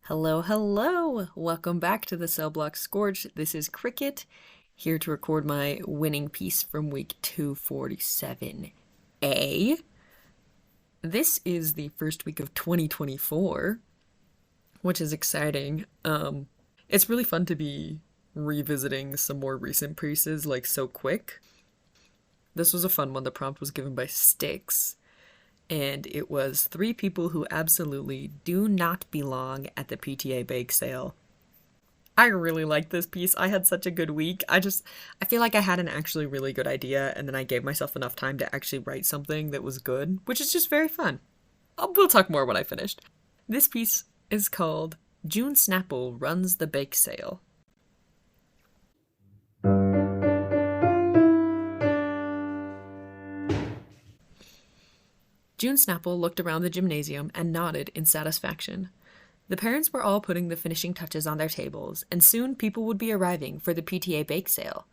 Hello, hello! Welcome back to the cellblock Scorch. This is Cricket, here to record my winning piece from week 247A. This is the first week of 2024, which is exciting. It's really fun to be revisiting some more recent pieces, like, so quick. This was a fun one. The prompt was given by Styx, and it was 3 people who absolutely do not belong at the PTA Bakesale. I really liked this piece. I had such a good week. I feel like I had an actually really good idea, and then I gave myself enough time to actually write something that was good, which is just very fun. We'll talk more when I finished. This piece is called June Snapple Runs the Bakesale. June Snapple looked around the gymnasium and nodded in satisfaction. The parents were all putting the finishing touches on their tables, and soon people would be arriving for the PTA bake sale.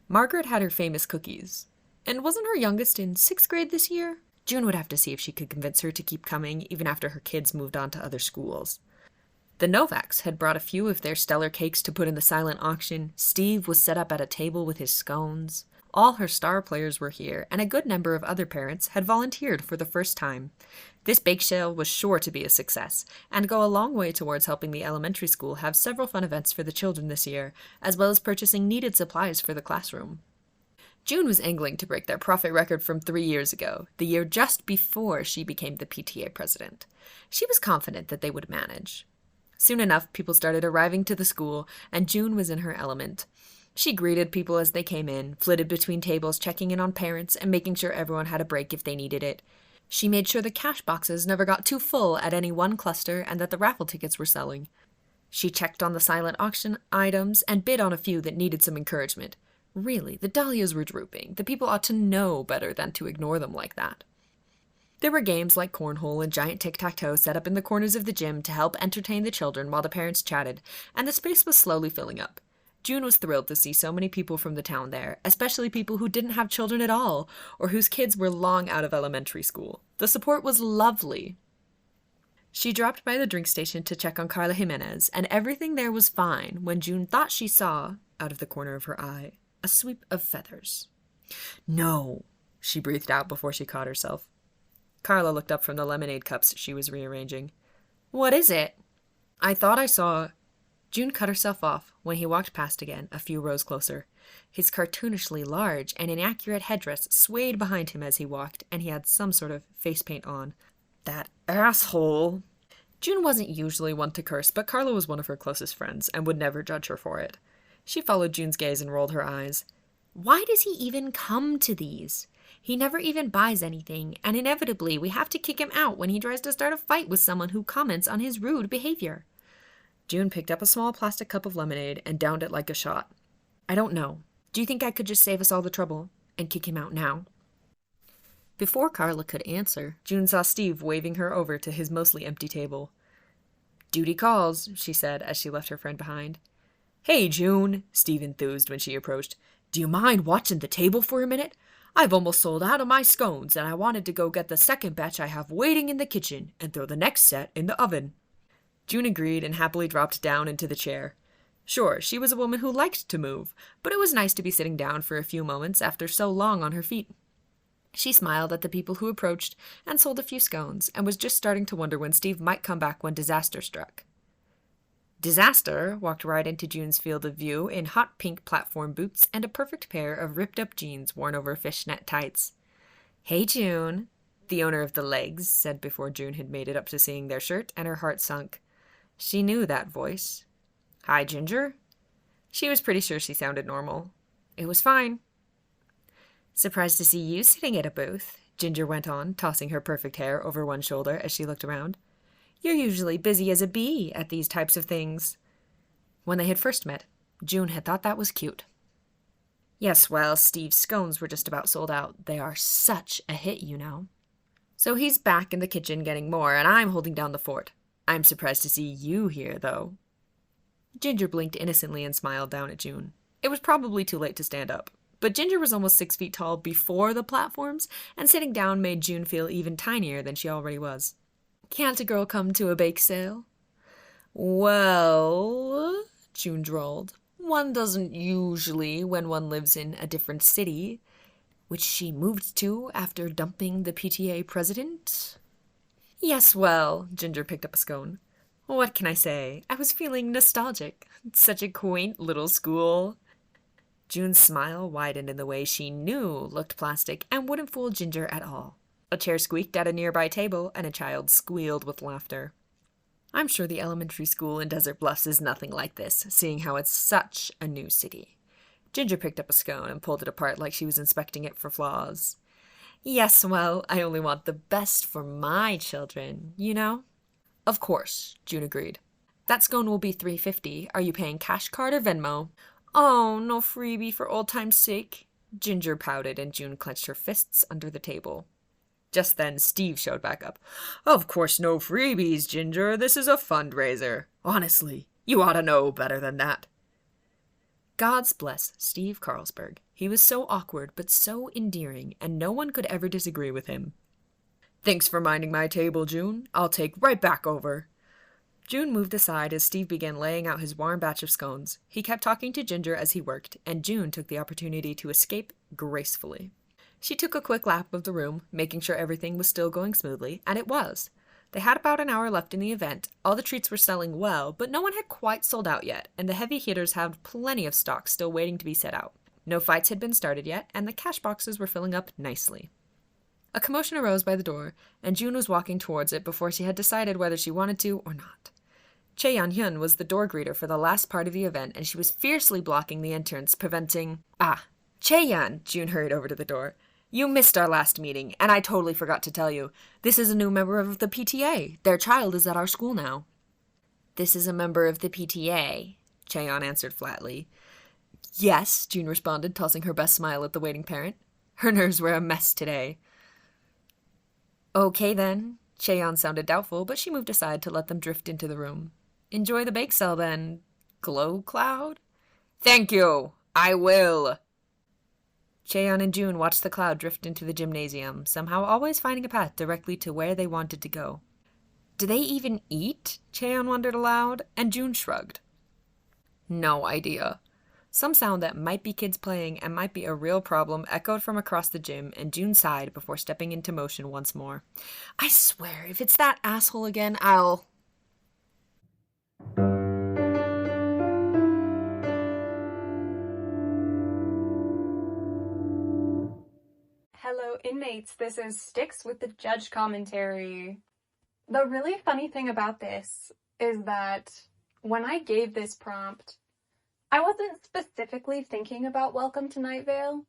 Margaret had her famous cookies. And wasn't her youngest in 6th grade this year? June would have to see if she could convince her to keep coming, even after her kids moved on to other schools. The Novaks had brought a few of their stellar cakes to put in the silent auction. Steve was set up at a table with his scones. All her star players were here, and a good number of other parents had volunteered for the first time. This bake sale was sure to be a success, and go a long way towards helping the elementary school have several fun events for the children this year, as well as purchasing needed supplies for the classroom. June was angling to break their profit record from 3 years ago, the year just before she became the PTA president. She was confident that they would manage. Soon enough, people started arriving to the school, and June was in her element. She greeted people as they came in, flitted between tables, checking in on parents and making sure everyone had a break if they needed it. She made sure the cash boxes never got too full at any one cluster and that the raffle tickets were selling. She checked on the silent auction items and bid on a few that needed some encouragement. Really, the dahlias were drooping. The people ought to know better than to ignore them like that. There were games like cornhole and giant tic-tac-toe set up in the corners of the gym to help entertain the children while the parents chatted, and the space was slowly filling up. June was thrilled to see so many people from the town there, especially people who didn't have children at all, or whose kids were long out of elementary school. The support was lovely. She dropped by the drink station to check on Carla Jimenez, and everything there was fine when June thought she saw, out of the corner of her eye, a sweep of feathers. "No," she breathed out before she caught herself. Carla looked up from the lemonade cups she was rearranging. "What is it?" "I thought I saw—" June cut herself off when he walked past again, a few rows closer. His cartoonishly large and inaccurate headdress swayed behind him as he walked, and he had some sort of face paint on. "That asshole!" June wasn't usually one to curse, but Carla was one of her closest friends, and would never judge her for it. She followed June's gaze and rolled her eyes. "Why does he even come to these? He never even buys anything, and inevitably we have to kick him out when he tries to start a fight with someone who comments on his rude behavior." June picked up a small plastic cup of lemonade and downed it like a shot. "I don't know. Do you think I could just save us all the trouble and kick him out now?" Before Carla could answer, June saw Steve waving her over to his mostly empty table. "Duty calls," she said as she left her friend behind. "Hey, June," Steve enthused when she approached. "Do you mind watching the table for a minute? I've almost sold out of my scones, and I wanted to go get the second batch I have waiting in the kitchen and throw the next set in the oven." June agreed and happily dropped down into the chair. Sure, she was a woman who liked to move, but it was nice to be sitting down for a few moments after so long on her feet. She smiled at the people who approached and sold a few scones, and was just starting to wonder when Steve might come back when disaster struck. Disaster walked right into June's field of view in hot pink platform boots and a perfect pair of ripped-up jeans worn over fishnet tights. "Hey, June," the owner of the legs said before June had made it up to seeing their shirt, and her heart sunk. She knew that voice. "Hi, Ginger." She was pretty sure she sounded normal. It was fine. "Surprised to see you sitting at a booth," Ginger went on, tossing her perfect hair over one shoulder as she looked around. "You're usually busy as a bee at these types of things." When they had first met, June had thought that was cute. "Yes, well, Steve's scones were just about sold out. They are such a hit, you know. So he's back in the kitchen getting more, and I'm holding down the fort. I'm surprised to see you here, though." Ginger blinked innocently and smiled down at June. It was probably too late to stand up, but Ginger was almost 6 feet tall before the platforms, and sitting down made June feel even tinier than she already was. "Can't a girl come to a bake sale?" Well, June drawled, one doesn't usually when one lives in a different city, which she moved to after dumping the PTA president. Yes, well, Ginger picked up a scone. What can I say? I was feeling nostalgic. It's such a quaint little school. June's smile widened in the way she knew looked plastic and wouldn't fool Ginger at all. A chair squeaked at a nearby table, and a child squealed with laughter. I'm sure the elementary school in Desert Bluffs is nothing like this, seeing how it's such a new city. Ginger picked up a scone and pulled it apart like she was inspecting it for flaws. Yes, well, I only want the best for my children, you know? Of course, June agreed. That scone will be $3.50. Are you paying cash card or Venmo? Oh, no freebie for old time's sake. Ginger pouted and June clenched her fists under the table. Just then, Steve showed back up. Of course no freebies, Ginger. This is a fundraiser. Honestly, you ought to know better than that. God's bless Steve Carlsberg. He was so awkward but so endearing, and no one could ever disagree with him. Thanks for minding my table, June. I'll take right back over. June moved aside as Steve began laying out his warm batch of scones. He kept talking to Ginger as he worked, and June took the opportunity to escape gracefully. She took a quick lap of the room, making sure everything was still going smoothly, and it was. They had about an hour left in the event. All the treats were selling well, but no one had quite sold out yet, and the heavy hitters had plenty of stock still waiting to be set out. No fights had been started yet, and the cash boxes were filling up nicely. A commotion arose by the door, and June was walking towards it before she had decided whether she wanted to or not. Che Yan-hyun was the door greeter for the last part of the event, and she was fiercely blocking the entrance, preventing... Che-yan, June hurried over to the door. You missed our last meeting, and I totally forgot to tell you. This is a new member of the PTA. Their child is at our school now. This is a member of the PTA, Cheon answered flatly. Yes, June responded, tossing her best smile at the waiting parent. Her nerves were a mess today. Okay then. Cheon sounded doubtful, but she moved aside to let them drift into the room. Enjoy the Bakesale then, Glow Cloud? Thank you. I will. Cheon and June watched the cloud drift into the gymnasium, somehow always finding a path directly to where they wanted to go. Do they even eat? Cheon wondered aloud, and June shrugged. No idea. Some sound that might be kids playing and might be a real problem echoed from across the gym, and June sighed before stepping into motion once more. I swear, if it's that asshole again, I'll... Hello, inmates. This is Styx with the judge commentary. The really funny thing about this is that when I gave this prompt, I wasn't specifically thinking about Welcome to Night Vale,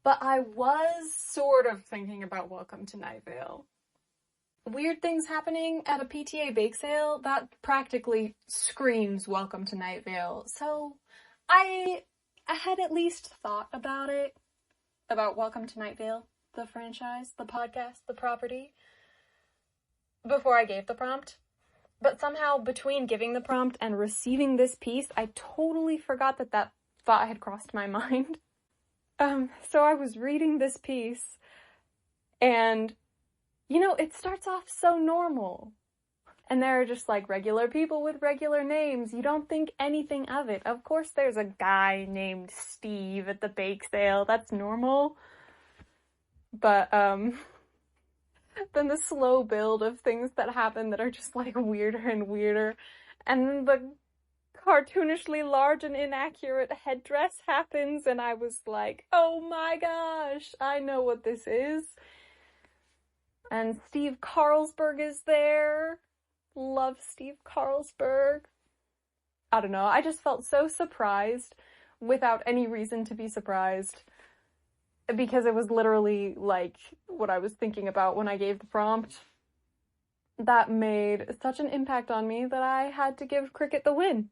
but I was sort of thinking about Welcome to Night Vale. Weird things happening at a PTA Bakesale, that practically screams Welcome to Night Vale. So I had at least thought about it. About Welcome to Night Vale, the franchise, the podcast, the property, before I gave the prompt. But somehow, between giving the prompt and receiving this piece, I totally forgot that thought had crossed my mind. So I was reading this piece, and, it starts off so normal. And there are just, regular people with regular names. You don't think anything of it. Of course there's a guy named Steve at the bake sale. That's normal. But, then the slow build of things that happen that are just, weirder and weirder. And then the cartoonishly large and inaccurate headdress happens, and I was like, oh my gosh, I know what this is. And Steve Carlsberg is there. Love Steve Carlsberg. I don't know, I just felt so surprised without any reason to be surprised, because it was literally what I was thinking about when I gave the prompt. That made such an impact on me that I had to give Cricket the win.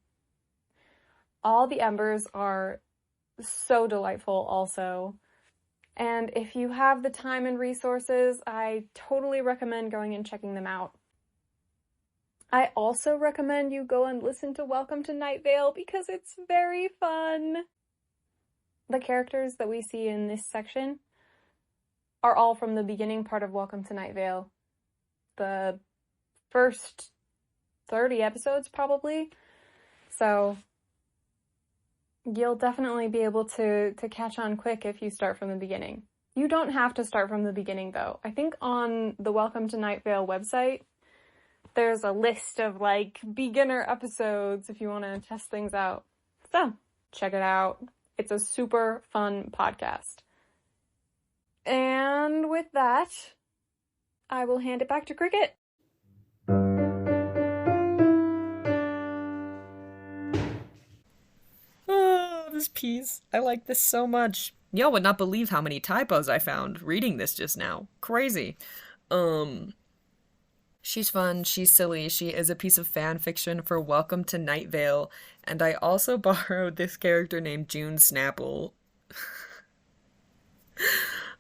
All the embers are so delightful also, and if you have the time and resources, I totally recommend going and checking them out. I also recommend you go and listen to Welcome to Night Vale because it's very fun. The characters that we see in this section are all from the beginning part of Welcome to Night Vale. The first 30 episodes probably. So you'll definitely be able to catch on quick if you start from the beginning. You don't have to start from the beginning, though. I think on the Welcome to Night Vale website, there's a list of, like, beginner episodes if you want to test things out. So, check it out. It's a super fun podcast. And with that, I will hand it back to Cricket. Oh, this piece. I like this so much. Y'all would not believe how many typos I found reading this just now. Crazy. She's fun, she's silly, she is a piece of fan fiction for Welcome to Night Vale, and I also borrowed this character named June Snapple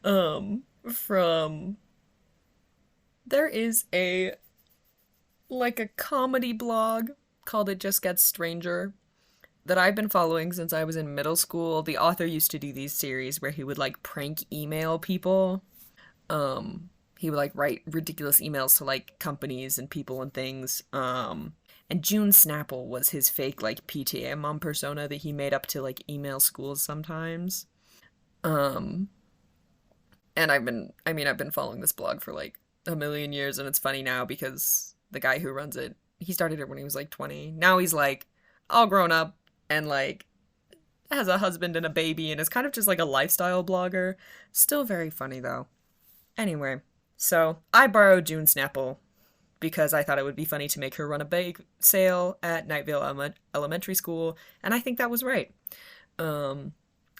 from... There is a comedy blog called It Just Gets Stranger that I've been following since I was in middle school. The author used to do these series where he would, like, prank email people. He would, like, write ridiculous emails to, like, companies and people and things. And June Snapple was his fake, like, PTA mom persona that he made up to, like, email schools sometimes. And I've been following this blog for, like, a million years, and it's funny now because the guy who runs it, he started it when he was, like, 20. Now he's, like, all grown up and, like, has a husband and a baby and is kind of just, like, a lifestyle blogger. Still very funny, though. Anyway. So, I borrowed June Snapple because I thought it would be funny to make her run a bake sale at Night Vale Elementary School, and I think that was right. I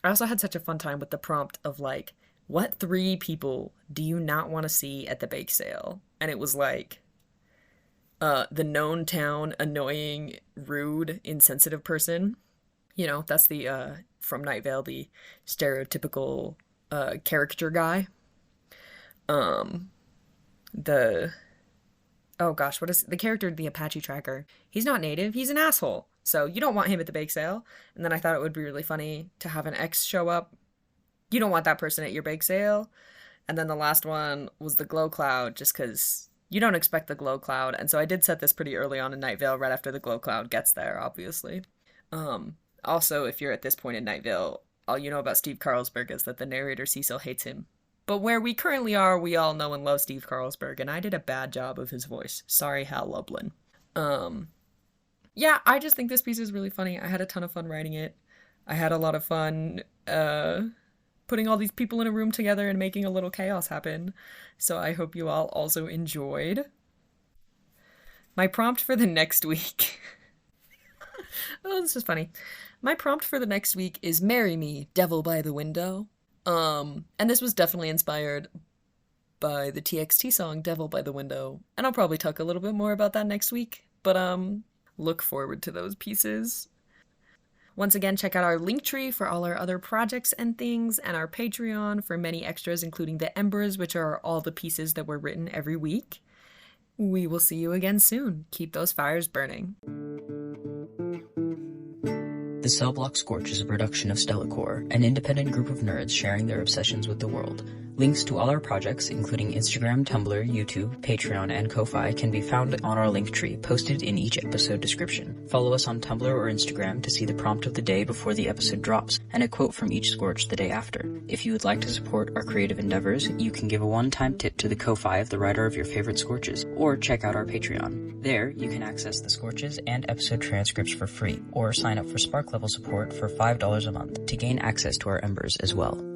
also had such a fun time with the prompt of, like, what 3 people do you not want to see at the bake sale? And it was, like, the known town, annoying, rude, insensitive person. You know, that's the, from Night Vale, the stereotypical, caricature guy. Oh gosh, what is the character, the Apache Tracker? He's not native, he's an asshole. So you don't want him at the bake sale. And then I thought it would be really funny to have an ex show up. You don't want that person at your bake sale. And then the last one was the glow cloud, just because you don't expect the glow cloud. And so I did set this pretty early on in Night Vale, right after the glow cloud gets there, obviously. Also, if you're at this point in Night Vale, all you know about Steve Carlsberg is that the narrator Cecil hates him. But where we currently are, we all know and love Steve Carlsberg, and I did a bad job of his voice. Sorry, Hal Lublin. Yeah, I just think this piece is really funny. I had a ton of fun writing it. I had a lot of fun, putting all these people in a room together and making a little chaos happen. So I hope you all also enjoyed. My prompt for the next week... Oh, this is funny. My prompt for the next week is Marry Me, Devil by the Window. And this was definitely inspired by the TXT song Devil by the Window. And I'll probably talk a little bit more about that next week. But, look forward to those pieces. Once again, check out our Linktree for all our other projects and things, and our Patreon for many extras, including the Embers, which are all the pieces that were written every week. We will see you again soon. Keep those fires burning. The Cellblock Scorch is a production of Stellacore, an independent group of nerds sharing their obsessions with the world. Links to all our projects, including Instagram, Tumblr, YouTube, Patreon, and Ko-Fi, can be found on our Linktree, posted in each episode description. Follow us on Tumblr or Instagram to see the prompt of the day before the episode drops, and a quote from each Scorch the day after. If you would like to support our creative endeavors, you can give a one-time tip to the Ko-Fi of the writer of your favorite Scorches, or check out our Patreon. There, you can access the Scorches and episode transcripts for free, or sign up for Spark level support for $5 a month to gain access to our Embers as well.